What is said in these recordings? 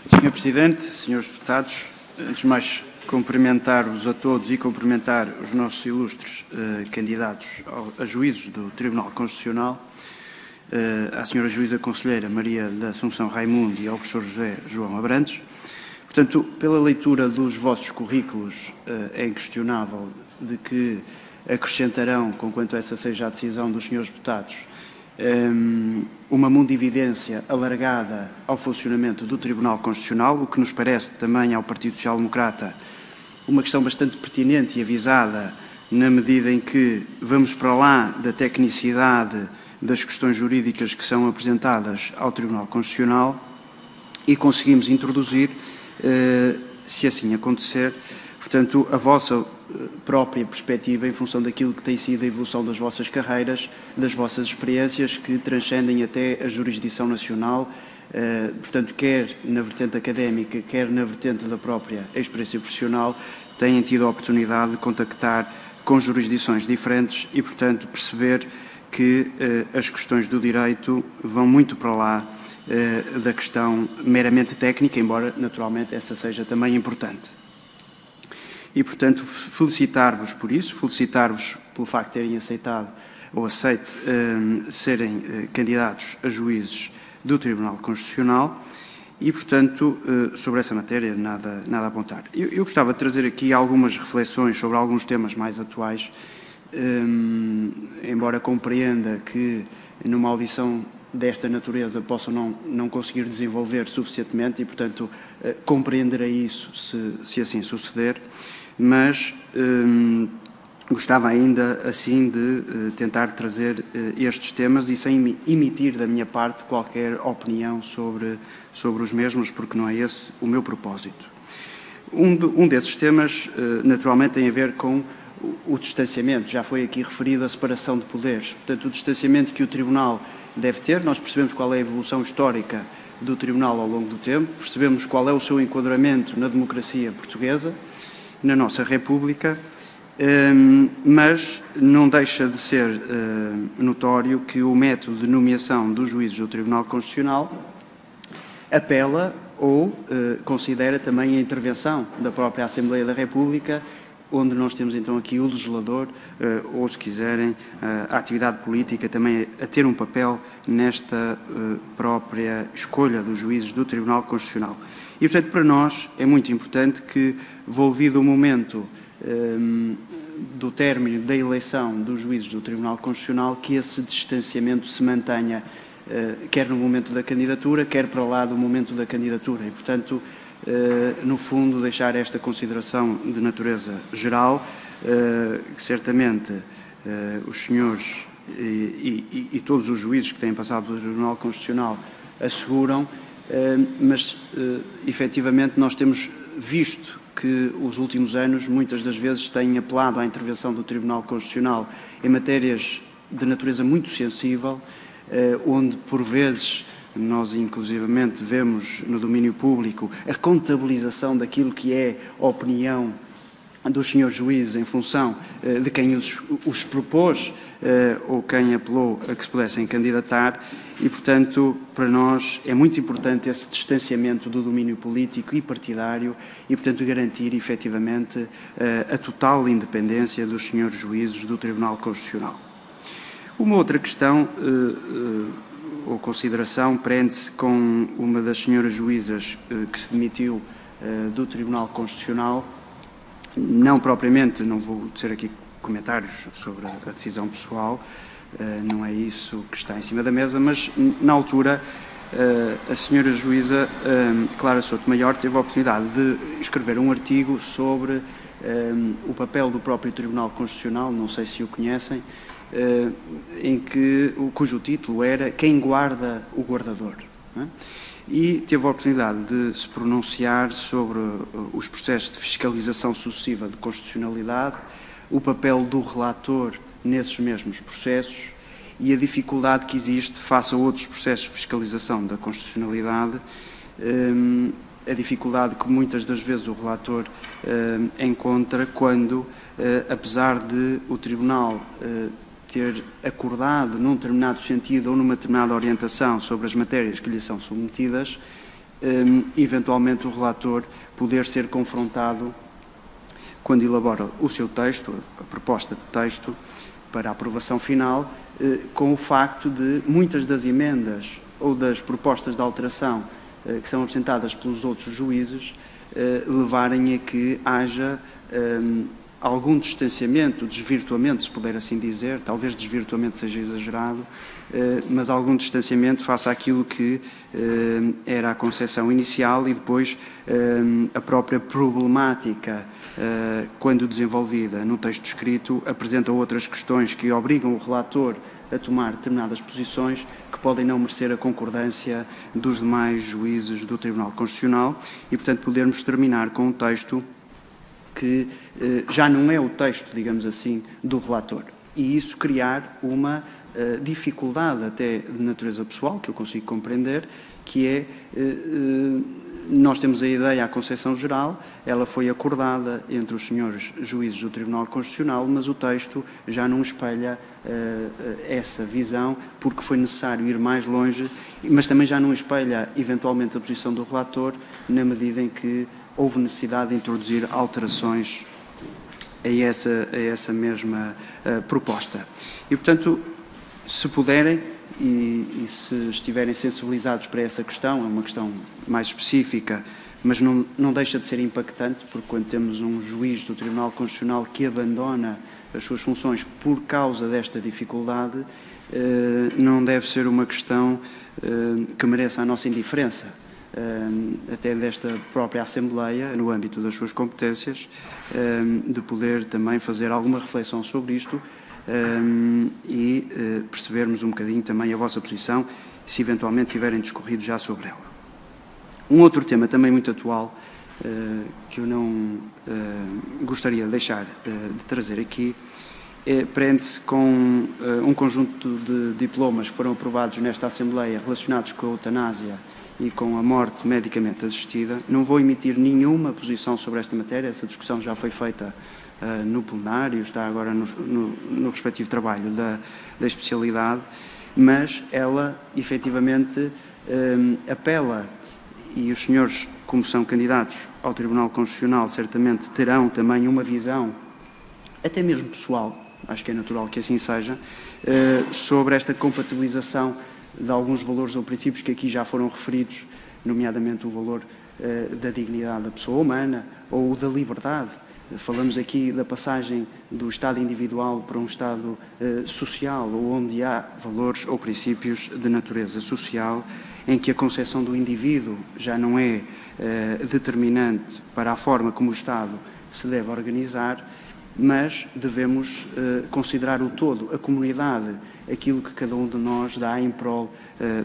Sr. Presidente, Srs. Deputados, antes de mais cumprimentar-vos a todos e cumprimentar os nossos ilustres candidatos a juízes do Tribunal Constitucional, à Sra. Juíza Conselheira Maria da Assunção Raimundo e ao Professor José João Abrantes. Portanto, pela leitura dos vossos currículos, é inquestionável de que acrescentarão, conquanto essa seja a decisão dos Srs. Deputados, uma mundividência alargada ao funcionamento do Tribunal Constitucional, o que nos parece também ao Partido Social Democrata uma questão bastante pertinente e avisada, na medida em que vamos para lá da tecnicidade das questões jurídicas que são apresentadas ao Tribunal Constitucional e conseguimos introduzir, se assim acontecer, portanto, a vossa própria perspectiva em função daquilo que tem sido a evolução das vossas carreiras, das vossas experiências que transcendem até a jurisdição nacional, portanto, quer na vertente académica, quer na vertente da própria experiência profissional, têm tido a oportunidade de contactar com jurisdições diferentes e, portanto, perceber que as questões do direito vão muito para lá da questão meramente técnica, embora, naturalmente, essa seja também importante. E, portanto, felicitar-vos por isso, felicitar-vos pelo facto de terem aceitado ou aceite serem candidatos a juízes do Tribunal Constitucional e, portanto, sobre essa matéria nada a apontar. Eu gostava de trazer aqui algumas reflexões sobre alguns temas mais atuais, embora compreenda que numa audição desta natureza possam não conseguir desenvolver suficientemente e, portanto, compreenderei isso se assim suceder. Mas gostava ainda, assim, de tentar trazer estes temas e sem emitir da minha parte qualquer opinião sobre os mesmos, porque não é esse o meu propósito. Um desses temas, naturalmente, tem a ver com o distanciamento. Já foi aqui referido a separação de poderes. Portanto, o distanciamento que o Tribunal deve ter, nós percebemos qual é a evolução histórica do Tribunal ao longo do tempo, percebemos qual é o seu enquadramento na democracia portuguesa, na nossa República, mas não deixa de ser notório que o método de nomeação dos juízes do Tribunal Constitucional apela ou considera também a intervenção da própria Assembleia da República, onde nós temos então aqui o legislador, ou se quiserem, a atividade política também a ter um papel nesta própria escolha dos juízes do Tribunal Constitucional. E, portanto, para nós é muito importante que, volvido o momento do término da eleição dos juízes do Tribunal Constitucional, que esse distanciamento se mantenha, quer no momento da candidatura, quer para lá do momento da candidatura. E, portanto, no fundo, deixar esta consideração de natureza geral, que certamente os senhores e todos os juízes que têm passado pelo Tribunal Constitucional asseguram, mas, efetivamente, nós temos visto que os últimos anos, muitas das vezes, têm apelado à intervenção do Tribunal Constitucional em matérias de natureza muito sensível, onde, por vezes, nós, inclusivamente, vemos no domínio público a contabilização daquilo que é a opinião dos senhores juízes em função de quem os propôs ou quem apelou a que se pudessem candidatar e, portanto, para nós é muito importante esse distanciamento do domínio político e partidário e, portanto, garantir efetivamente a total independência dos senhores juízes do Tribunal Constitucional. Uma outra questão ou consideração prende-se com uma das senhoras juízas que se demitiu do Tribunal Constitucional. Não propriamente, não vou dizer aqui comentários sobre a decisão pessoal, não é isso que está em cima da mesa, mas na altura a senhora juíza Clara Sotomayor teve a oportunidade de escrever um artigo sobre o papel do próprio Tribunal Constitucional, não sei se o conhecem, cujo título era Quem guarda o guardador, não é? E teve a oportunidade de se pronunciar sobre os processos de fiscalização sucessiva de constitucionalidade, o papel do relator nesses mesmos processos e a dificuldade que existe face a outros processos de fiscalização da constitucionalidade, a dificuldade que muitas das vezes o relator encontra quando, apesar de o Tribunal ter acordado num determinado sentido ou numa determinada orientação sobre as matérias que lhe são submetidas, eventualmente o relator poder ser confrontado quando elabora o seu texto, a proposta de texto para a aprovação final, com o facto de muitas das emendas ou das propostas de alteração que são apresentadas pelos outros juízes levarem a que haja algum distanciamento, desvirtuamento, se puder assim dizer, talvez desvirtuamento seja exagerado, mas algum distanciamento face àquilo que era a concepção inicial e depois a própria problemática, quando desenvolvida no texto escrito, apresenta outras questões que obrigam o relator a tomar determinadas posições que podem não merecer a concordância dos demais juízes do Tribunal Constitucional e, portanto, podermos terminar com um texto que já não é o texto, digamos assim, do relator. E isso criar uma dificuldade até de natureza pessoal, que eu consigo compreender, que é, nós temos a ideia, a concepção geral, ela foi acordada entre os senhores juízes do Tribunal Constitucional, mas o texto já não espelha essa visão, porque foi necessário ir mais longe, mas também já não espelha, eventualmente, a posição do relator, na medida em que houve necessidade de introduzir alterações a essa mesma proposta. E, portanto, se puderem e se estiverem sensibilizados para essa questão, é uma questão mais específica, mas não deixa de ser impactante, porque quando temos um juiz do Tribunal Constitucional que abandona as suas funções por causa desta dificuldade, não deve ser uma questão que mereça a nossa indiferença. Até desta própria Assembleia, no âmbito das suas competências, de poder também fazer alguma reflexão sobre isto e percebermos um bocadinho também a vossa posição, se eventualmente tiverem discorrido já sobre ela. Um outro tema também muito atual, que eu não gostaria de deixar de trazer aqui, prende-se com um conjunto de diplomas que foram aprovados nesta Assembleia relacionados com a eutanásia e com a morte medicamente assistida. Não vou emitir nenhuma posição sobre esta matéria, essa discussão já foi feita no plenário, está agora no respectivo trabalho da especialidade, mas ela efetivamente apela, e os senhores, como são candidatos ao Tribunal Constitucional, certamente terão também uma visão, até mesmo pessoal, acho que é natural que assim seja, sobre esta compatibilização de alguns valores ou princípios que aqui já foram referidos, nomeadamente o valor da dignidade da pessoa humana ou da liberdade. Falamos aqui da passagem do Estado individual para um Estado social, onde há valores ou princípios de natureza social, em que a concepção do indivíduo já não é determinante para a forma como o Estado se deve organizar, mas devemos considerar o todo, a comunidade, aquilo que cada um de nós dá em prol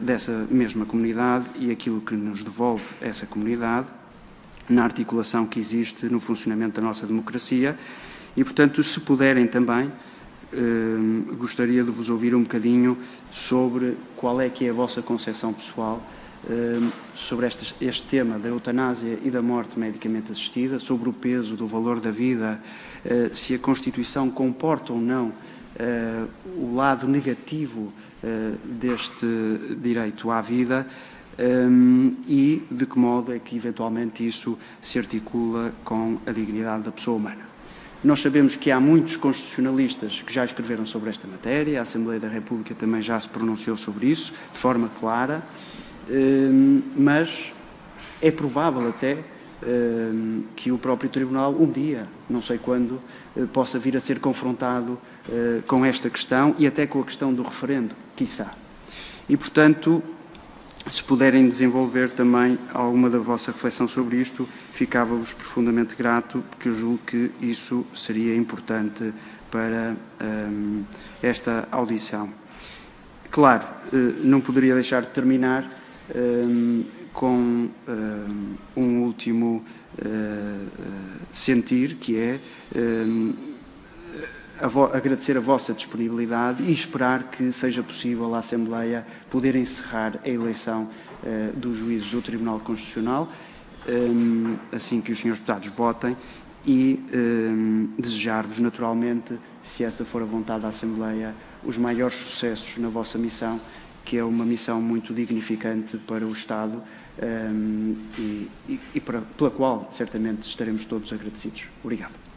dessa mesma comunidade e aquilo que nos devolve essa comunidade na articulação que existe no funcionamento da nossa democracia e, portanto, se puderem também, gostaria de vos ouvir um bocadinho sobre qual é que é a vossa concepção pessoal sobre este tema da eutanásia e da morte medicamente assistida, sobre o peso do valor da vida, se a Constituição comporta ou não o lado negativo deste direito à vida e de que modo é que eventualmente isso se articula com a dignidade da pessoa humana. Nós sabemos que há muitos constitucionalistas que já escreveram sobre esta matéria, a Assembleia da República também já se pronunciou sobre isso, de forma clara, mas é provável até que o próprio Tribunal, um dia, não sei quando, possa vir a ser confrontado com esta questão e até com a questão do referendo, quiçá. E, portanto, se puderem desenvolver também alguma da vossa reflexão sobre isto, ficava-vos profundamente grato, porque eu julgo que isso seria importante para esta audição. Claro, não poderia deixar de terminar com um último sentir, que é agradecer a vossa disponibilidade e esperar que seja possível a Assembleia poder encerrar a eleição dos juízes do Tribunal Constitucional, assim que os senhores deputados votem, e desejar-vos naturalmente, se essa for a vontade da Assembleia, os maiores sucessos na vossa missão, que é uma missão muito dignificante para o Estado, pela qual certamente estaremos todos agradecidos. Obrigado.